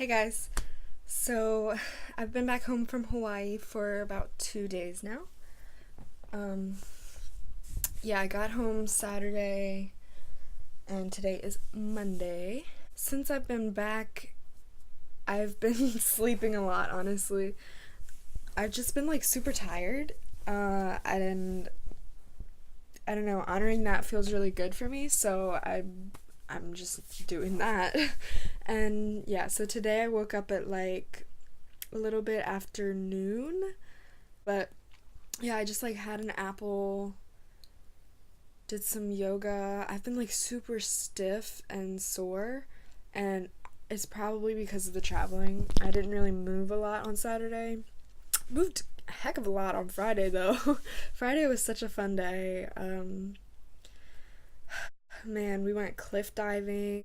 Hey guys, so I've been back home from Hawaii for about 2 days now. Um, yeah, I got home Saturday and today is Monday. Since I've been back, I've been sleeping a lot, honestly. I've just been like super tired, and I don't know, honoring that feels really good for me, so I'm just doing that. And yeah, so today I woke up at like a little bit after noon, but yeah, I just like had an apple, did some yoga. I've been like super stiff and sore, and it's probably because of the traveling. I didn't really move a lot on Saturday. Moved a heck of a lot on Friday though. Friday was such a fun day. Man, we went cliff diving.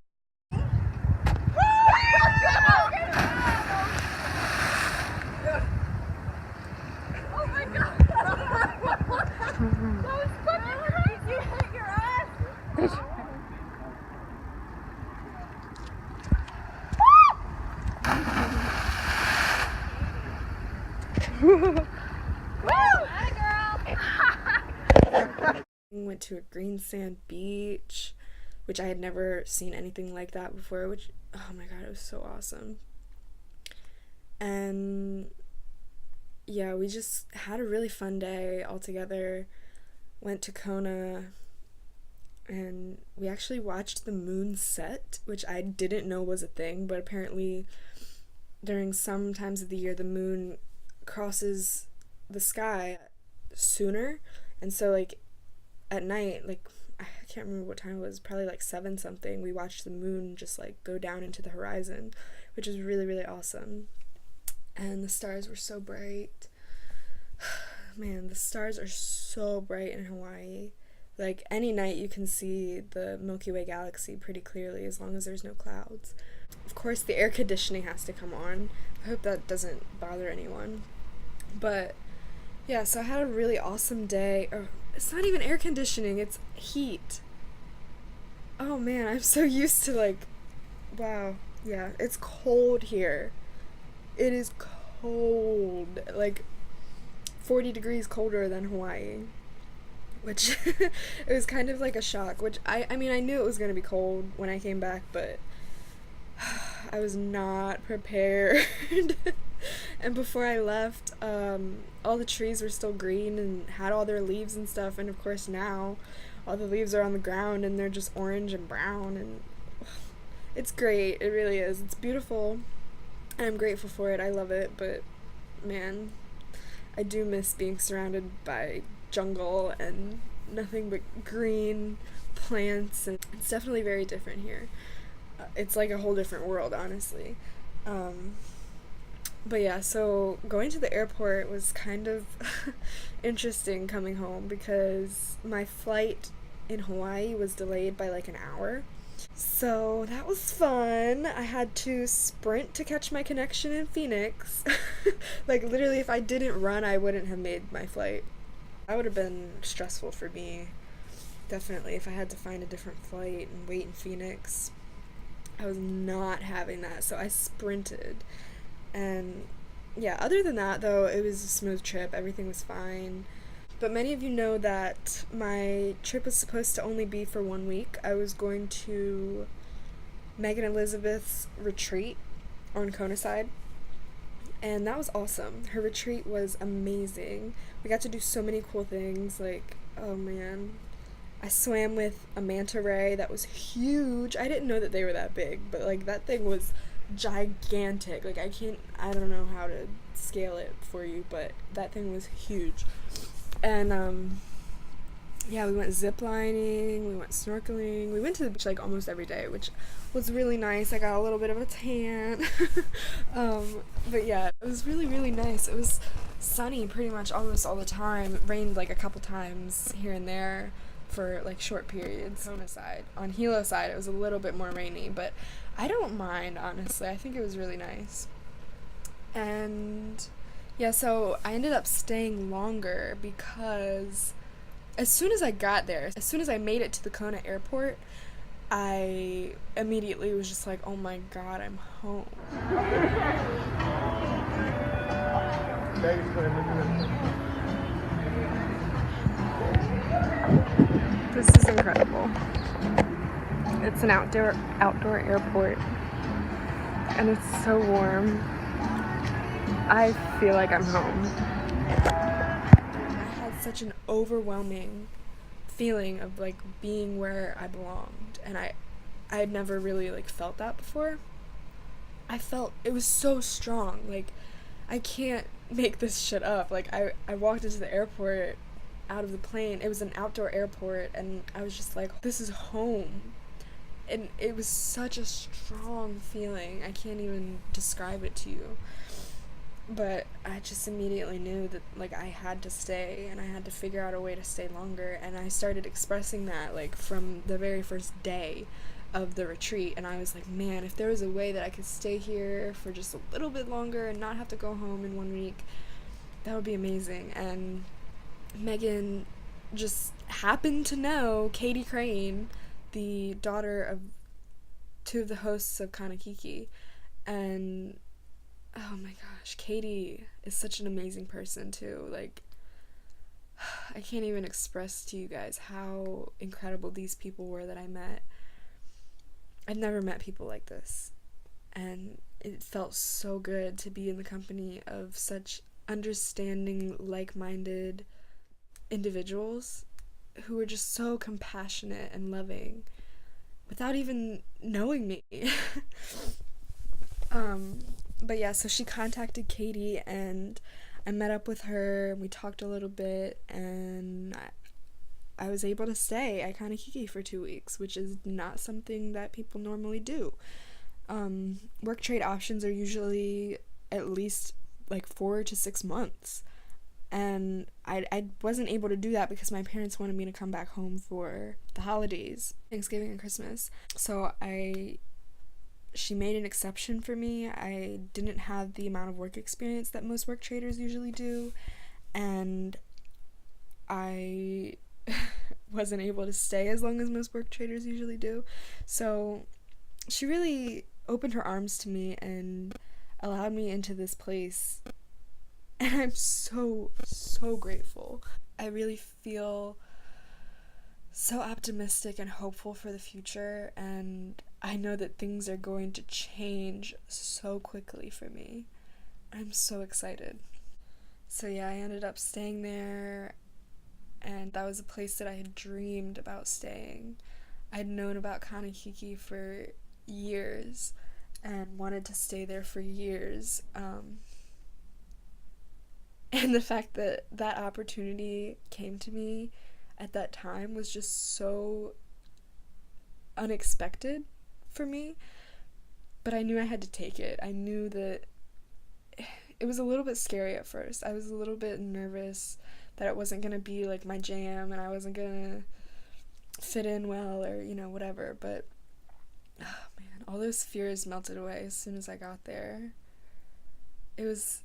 Went to a green sand beach, which I had never seen anything like that before, which, oh my god, it was so awesome. And yeah, we just had a really fun day all together. Went to Kona and we actually watched the moon set, which I didn't know was a thing, but apparently during some times of the year the moon crosses the sky sooner. And so like at night, like I can't remember what time it was, probably like 7 something, we watched the moon just like go down into the horizon, which was really, really awesome. And the stars were so bright. Man, the stars are so bright in Hawaii. Like any night you can see the Milky Way galaxy pretty clearly as long as there's no clouds. Of course, the air conditioning has to come on. I hope that doesn't bother anyone. But yeah, so I had a really awesome day. Or it's not even air conditioning, it's heat. Oh man, I'm so used to like, wow. Yeah, it's cold here. It is cold. Like 40 degrees colder than Hawaii, which it was kind of like a shock, which I mean, I knew it was going to be cold when I came back, but I was not prepared. And before I left, all the trees were still green and had all their leaves and stuff, and of course now all the leaves are on the ground and they're just orange and brown, and it's great. It really is. It's beautiful and I'm grateful for it. I love it, but man, I do miss being surrounded by jungle and nothing but green plants, and it's definitely very different here. It's like a whole different world, honestly. But yeah, so going to the airport was kind of interesting coming home because my flight in Hawaii was delayed by like an hour. So that was fun. I had to sprint to catch my connection in Phoenix. Like literally, if I didn't run, I wouldn't have made my flight. That would have been stressful for me. Definitely, if I had to find a different flight and wait in Phoenix. I was not having that, so I sprinted. And yeah, other than that though, it was a smooth trip. Everything was fine. But many of you know that my trip was supposed to only be for 1 week. I was going to Megan Elizabeth's retreat on Kona side, and that was awesome. Her retreat was amazing. We got to do so many cool things. Like, oh man, I swam with a manta ray that was huge. I didn't know that they were that big, but like that thing was gigantic. Like I don't know how to scale it for you, but that thing was huge. And yeah, we went ziplining, we went snorkeling, we went to the beach like almost every day, which was really nice. I got a little bit of a tan. But yeah, it was really, really nice. It was sunny pretty much almost all the time. It rained like a couple times here and there for like short periods. Kona side. On Hilo side, it was a little bit more rainy, but I don't mind, honestly. I think it was really nice. And yeah, so I ended up staying longer because as soon as I got there, as soon as I made it to the Kona airport, I immediately was just like, oh my god, I'm home. This is incredible. It's an outdoor airport, and it's so warm. I feel like I'm home. I had such an overwhelming feeling of like being where I belonged, and I had never really like felt that before. I felt it was so strong. Like, I can't make this shit up. Like, I walked into the airport out of the plane. It was an outdoor airport, and I was just like, this is home. And it was such a strong feeling. I can't even describe it to you. But I just immediately knew that like I had to stay, and I had to figure out a way to stay longer, and I started expressing that like from the very first day of the retreat. And I was like, man, if there was a way that I could stay here for just a little bit longer and not have to go home in 1 week, that would be amazing. And Megan just happened to know Katie Crane, the daughter of two of the hosts of Kanekiki. And oh my gosh, Katie is such an amazing person too. Like, I can't even express to you guys how incredible these people were that I met. I've never met people like this, and it felt so good to be in the company of such understanding, like-minded individuals who were just so compassionate and loving without even knowing me. But yeah, so she contacted Katie, and I met up with her, and we talked a little bit, and I was able to stay at Kanekiki for 2 weeks, which is not something that people normally do. Work trade options are usually at least like 4 to 6 months, and I wasn't able to do that because my parents wanted me to come back home for the holidays, Thanksgiving and Christmas. So she made an exception for me. I didn't have the amount of work experience that most work traders usually do, and I wasn't able to stay as long as most work traders usually do. So she really opened her arms to me and allowed me into this place, and I'm so grateful. I really feel so optimistic and hopeful for the future, and I know that things are going to change so quickly for me. I'm so excited. So yeah, I ended up staying there, and that was a place that I had dreamed about staying. I'd known about Kanekiki for years and wanted to stay there for years. And the fact that that opportunity came to me at that time was just so unexpected for me, but I knew I had to take it. I knew that it was a little bit scary at first. I was a little bit nervous that it wasn't going to be like my jam, and I wasn't going to fit in well, or whatever. But oh man, all those fears melted away as soon as I got there. It was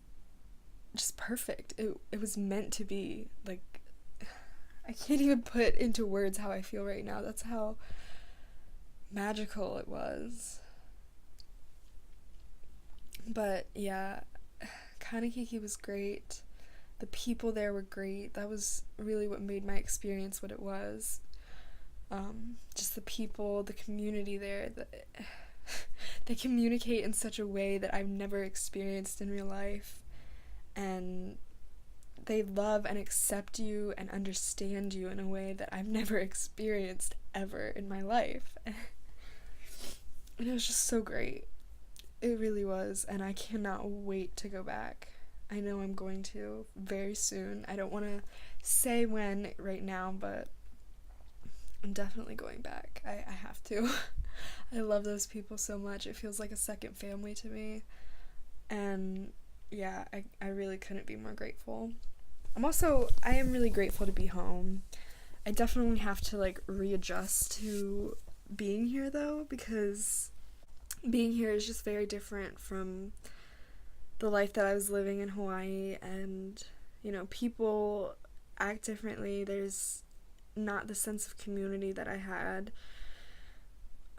just perfect. It was meant to be. Like, I can't even put into words how I feel right now. That's how magical it was. But yeah, Kanekiki was great. The people there were great. That was really what made my experience what it was. Just the people, the community there. They communicate in such a way that I've never experienced in real life. And they love and accept you and understand you in a way that I've never experienced ever in my life. And it was just so great. It really was, and I cannot wait to go back. I know I'm going to very soon. I don't want to say when right now, but I'm definitely going back. I have to. I love those people so much. It feels like a second family to me. And yeah, I really couldn't be more grateful. I am really grateful to be home. I definitely have to like readjust to being here though, because being here is just very different from the life that I was living in Hawaii, and people act differently. There's not the sense of community that I had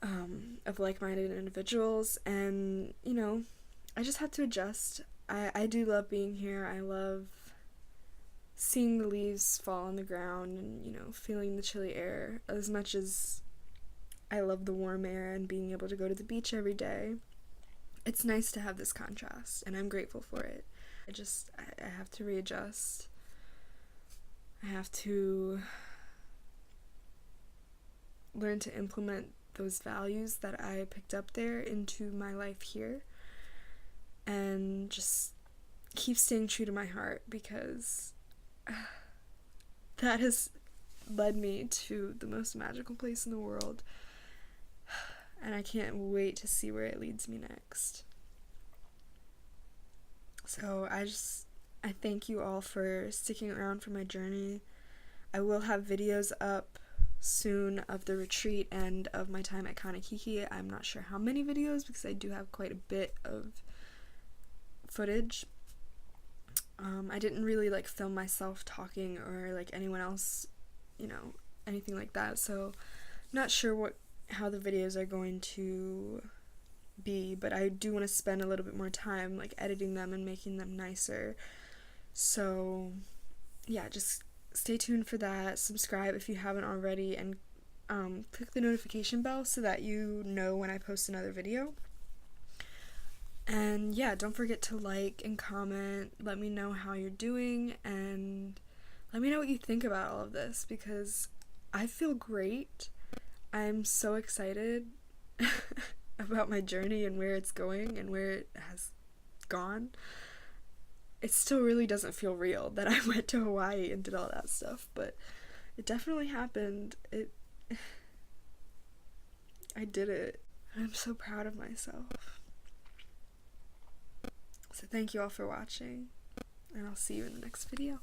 of like-minded individuals, and you know, I just have to adjust. I do love being here. I love seeing the leaves fall on the ground and, you know, feeling the chilly air as much as I love the warm air and being able to go to the beach every day. It's nice to have this contrast, and I'm grateful for it. I have to readjust. I have to learn to implement those values that I picked up there into my life here, and just keep staying true to my heart, because that has led me to the most magical place in the world, and I can't wait to see where it leads me next. So I thank you all for sticking around for my journey. I will have videos up soon of the retreat and of my time at Kanekiki. I'm not sure how many videos, because I do have quite a bit of footage. I didn't really like film myself talking or like anyone else, you know, anything like that, so not sure how the videos are going to be, but I do want to spend a little bit more time like editing them and making them nicer. So yeah, just stay tuned for that. Subscribe if you haven't already, and click the notification bell so that you know when I post another video. And yeah, don't forget to like and comment. Let me know how you're doing, and let me know what you think about all of this, because I feel great. I'm so excited about my journey and where it's going and where it has gone. It still really doesn't feel real that I went to Hawaii and did all that stuff, but it definitely happened. I did it. I'm so proud of myself. So thank you all for watching, and I'll see you in the next video.